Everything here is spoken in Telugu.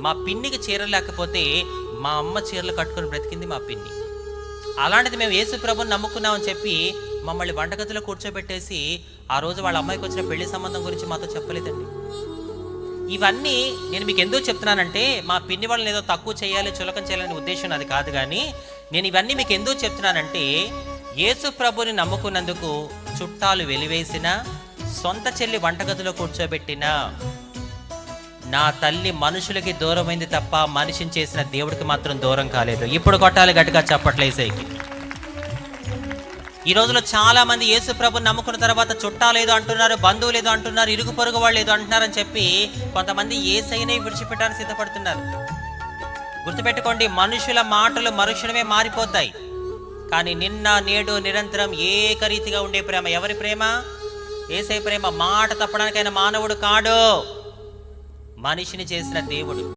మా పిన్నికి చీరలు లేకపోతే మా అమ్మ చీరలు కట్టుకొని బ్రతికింది మా పిన్ని. అలాంటిది మేము యేసు ప్రభుని నమ్ముకున్నామని చెప్పి మమ్మల్ని వంటగదిలో కూర్చోబెట్టేసి ఆ రోజు వాళ్ళ అమ్మాయికి వచ్చిన పెళ్లి సంబంధం గురించి మాతో చెప్పలేదండి. ఇవన్నీ నేను మీకు ఎందుకు చెప్తున్నానంటే మా పిన్ని వాళ్ళని ఏదో తక్కువ చేయాలి, చులకం చేయాలనే ఉద్దేశం అది కాదు. కానీ నేను ఇవన్నీ మీకు ఎందుకు చెప్తున్నానంటే, యేసు ప్రభుని నమ్ముకున్నందుకు చుట్టాలు వెలివేసిన, సొంత చెల్లి వంటగదిలో కూర్చోబెట్టిన, నా తల్లి మనుషులకి దూరమైంది తప్ప మనిషిని చేసిన దేవుడికి మాత్రం దూరం కాలేదు. ఇప్పుడు కొట్టాలి గట్టిగా చప్పట్లేసేకి. ఈ రోజులో చాలా మంది యేసు ప్రభుని నమ్ముకున్న తర్వాత చుట్టాలు ఏదో అంటున్నారు, బంధువులు ఏదో అంటున్నారు, ఇరుగు పొరుగు వాళ్ళు ఏదో అంటున్నారని చెప్పి కొంతమంది యేసయ్యనే విడిచిపెట్టడానికి సిద్ధపడుతున్నారు. గుర్తుపెట్టుకోండి, మనుషుల మాటలు మరుక్షణమే మారిపోతాయి. కానీ నిన్న నేడు నిరంతరం ఏకరీతిగా ఉండే ప్రేమ ఎవరి ప్రేమ? యేసయ్య ప్రేమ. మాట తప్పడానికైనా మానవుడు కాడు, మనిషిని చేసిన దేవుడు.